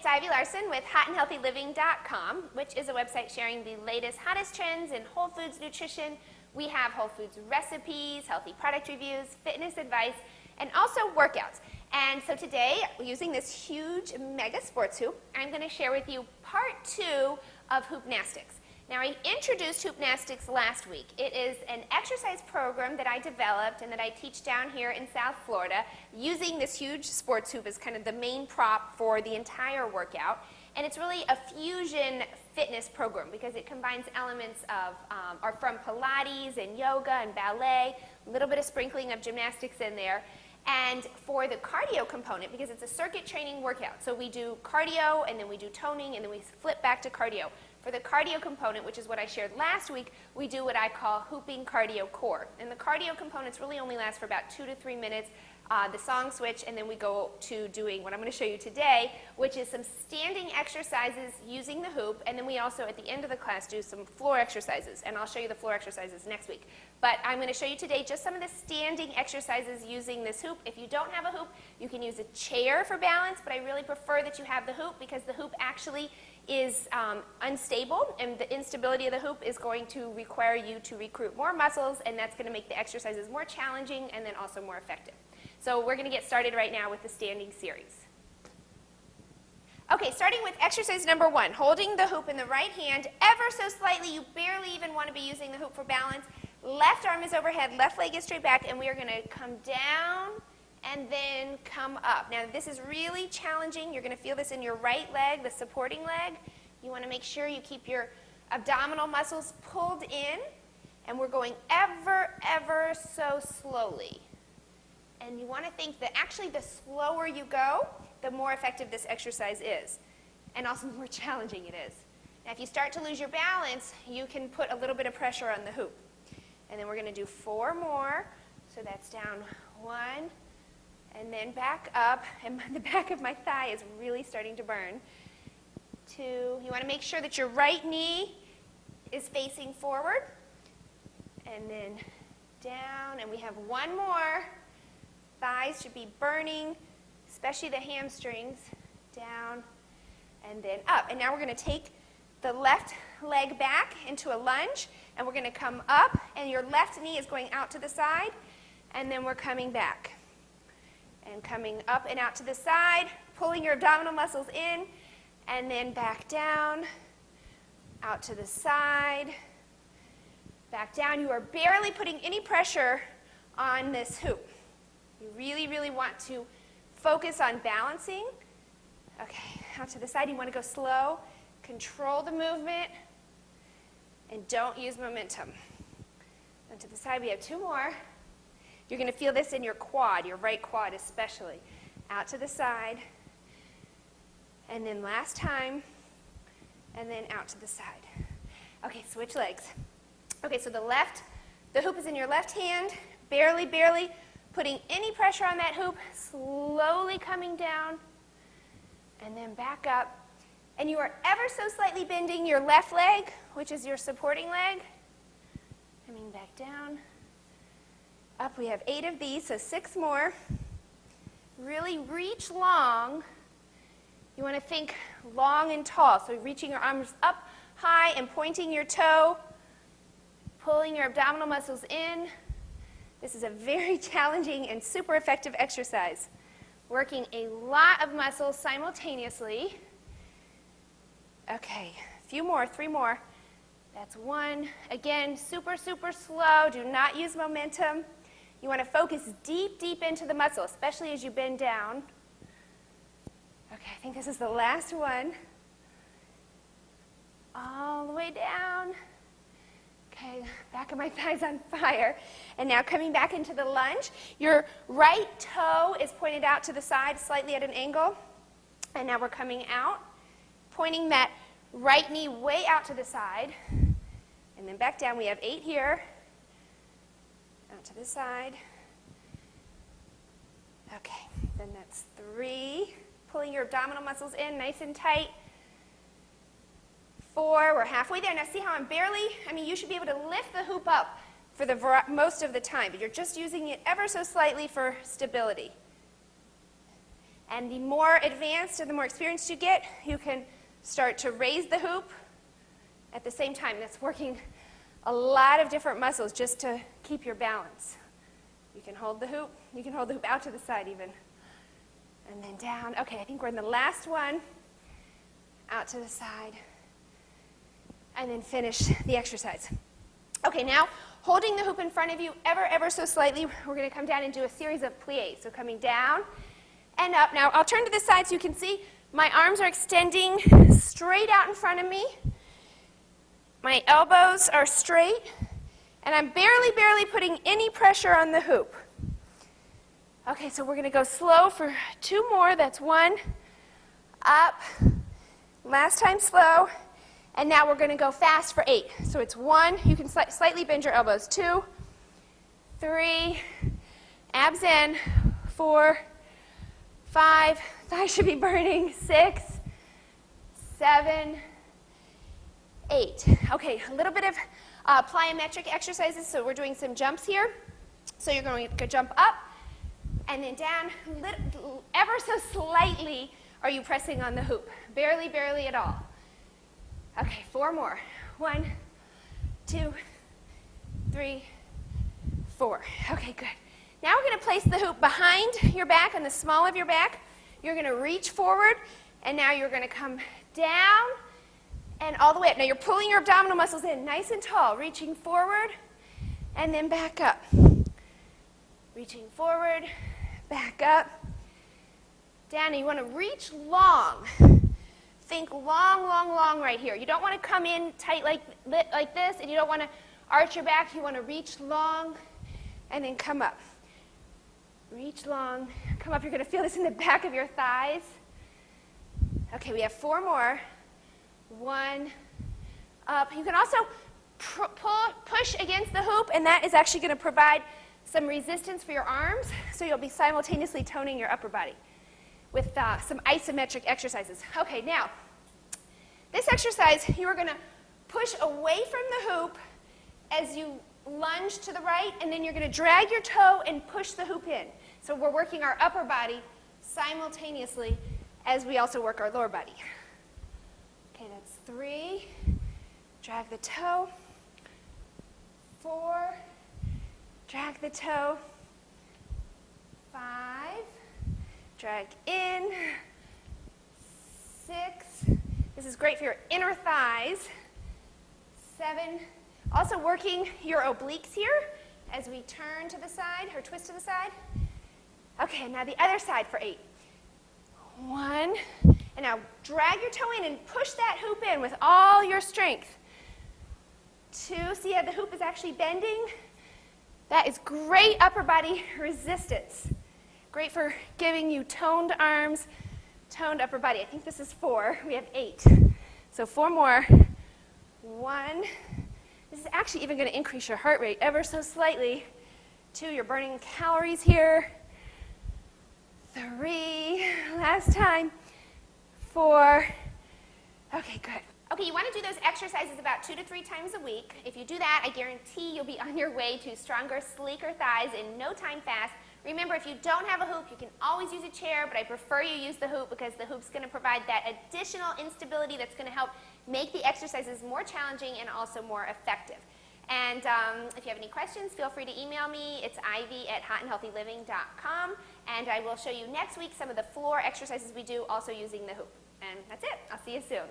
Ivy Larson with hotandhealthyliving.com, which is a website sharing the latest, hottest trends in whole foods nutrition. We have whole foods recipes, healthy product reviews, fitness advice, and also workouts. And so today, using this huge mega sports hoop, I'm going to share with you part 2 of Hoopnastics. Now, I introduced Hoopnastics last week. It is an exercise program that I developed and that I teach down here in South Florida using this huge sports hoop as kind of the main prop for the entire workout. And it's really a fusion fitness program because it combines elements of, are from Pilates and yoga and ballet, a little bit of sprinkling of gymnastics in there. And for the cardio component, because it's a circuit training workout, so we do cardio and then we do toning and then we flip back to cardio. For the cardio component, which is what I shared last week, we do what I call hooping cardio core. And the cardio components really only last for about 2 to 3 minutes, the song switch, and then we go to doing what I'm going to show you today, which is some standing exercises using the hoop, and then we also at the end of the class do some floor exercises, and I'll show you the floor exercises next week. But I'm going to show you today just some of the standing exercises using this hoop. If you don't have a hoop, you can use a chair for balance, but I really prefer that you have the hoop because the hoop actually is unstable, and the instability of the hoop is going to require you to recruit more muscles, and that's going to make the exercises more challenging and then also more effective. So we're going to get started right now with the standing series. Okay, starting with exercise number 1, holding the hoop in the right hand ever so slightly. You barely even want to be using the hoop for balance. Left arm is overhead, left leg is straight back, and we are going to come down and then come up. Now this is really challenging. You're going to feel this in your right leg, the supporting leg. You want to make sure you keep your abdominal muscles pulled in, and we're going ever so slowly. And you want to think that actually the slower you go, the more effective this exercise is, and also the more challenging it is. Now if you start to lose your balance, you can put a little bit of pressure on the hoop. And then we're going to do 4 more. So that's down 1, and then back up, and the back of my thigh is really starting to burn. 2, you want to make sure that your right knee is facing forward, and then down, and we have 1 more. Thighs should be burning, especially the hamstrings. Down, and then up. And now we're going to take the left leg back into a lunge, and we're going to come up, and your left knee is going out to the side, and then we're coming back. And coming up and out to the side, pulling your abdominal muscles in, and then back down, out to the side, back down. You are barely putting any pressure on this hoop. You really want to focus on balancing. Okay, out to the side. You want to go slow. Control the movement, and don't use momentum. And to the side, we have 2 more. You're going to feel this in your quad, your right quad especially. Out to the side, and then last time, and then out to the side. Okay, switch legs. Okay, so the hoop is in your left hand, barely putting any pressure on that hoop, slowly coming down, and then back up. And you are ever so slightly bending your left leg, which is your supporting leg. Coming back down. Up, we have 8 of these, so 6 more. Really reach long. You want to think long and tall, so reaching your arms up high and pointing your toe, pulling your abdominal muscles in. This is a very challenging and super effective exercise, working a lot of muscles simultaneously. Okay, a few more, 3 more. That's 1. Again, super slow. Do not use momentum. You want to focus deep into the muscle, especially as you bend down. Okay, I think this is the last one. All the way down. Okay, back of my thigh's on fire. And now coming back into the lunge. Your right toe is pointed out to the side, slightly at an angle. And now we're coming out, pointing that right knee way out to the side. And then back down. We have 8 here. Out to the side. Okay, then that's 3. Pulling your abdominal muscles in nice and tight. 4, we're halfway there. Now see how I'm you should be able to lift the hoop up for the most of the time, but you're just using it ever so slightly for stability. And the more advanced and the more experienced you get, you can start to raise the hoop at the same time. That's working a lot of different muscles just to keep your balance. You can hold the hoop. You can hold the hoop out to the side even. And then down. Okay, I think we're in the last one. Out to the side. And then finish the exercise. Okay, now holding the hoop in front of you ever so slightly, we're going to come down and do a series of pliés. So coming down and up. Now I'll turn to the side so you can see my arms are extending straight out in front of me. My elbows are straight, and I'm barely putting any pressure on the hoop. Okay, so we're going to go slow for 2 more. That's 1, up, last time slow, and now we're going to go fast for 8. So it's 1, you can slightly bend your elbows, 2, 3, abs in, 4, 5, thighs should be burning, 6, 7, 8. Okay, a little bit of plyometric exercises. So we're doing some jumps here. So you're going to jump up and then down. Ever so slightly are you pressing on the hoop. Barely at all. Okay, 4 more. 1, 2, 3, 4. Okay, good. Now we're going to place the hoop behind your back, on the small of your back. You're going to reach forward, and now you're going to come down and all the way up. Now you're pulling your abdominal muscles in nice and tall, reaching forward and then back up. Reaching forward, back up, down. And you want to reach long. Think long right here. You don't want to come in tight like this, and you don't want to arch your back. You want to reach long and then come up. Reach long, come up. You're going to feel this in the back of your thighs. Okay, we have 4 more. 1, up. You can also push against the hoop, and that is actually going to provide some resistance for your arms, so you'll be simultaneously toning your upper body with some isometric exercises. Okay, now, this exercise, you are going to push away from the hoop as you lunge to the right, and then you're going to drag your toe and push the hoop in. So we're working our upper body simultaneously as we also work our lower body. Okay, that's 3. Drag the toe. 4. Drag the toe. 5. Drag in. 6. This is great for your inner thighs. 7. Also working your obliques here as we turn to the side or twist to the side. Okay, now the other side for 8. 1. And now drag your toe in and push that hoop in with all your strength. 2, see how the hoop is actually bending? That is great upper body resistance. Great for giving you toned arms, toned upper body. I think this is 4. We have 8. So 4 more. 1. This is actually even going to increase your heart rate ever so slightly. 2, you're burning calories here. 3, last time. 4. Okay, good. Okay, you want to do those exercises about 2 to 3 times a week. If you do that, I guarantee you'll be on your way to stronger, sleeker thighs in no time fast. Remember, if you don't have a hoop, you can always use a chair, but I prefer you use the hoop because the hoop's going to provide that additional instability that's going to help make the exercises more challenging and also more effective. And if you have any questions, feel free to email me. It's ivy@hotandhealthyliving.com, and I will show you next week some of the floor exercises we do also using the hoop. And that's it. I'll see you soon.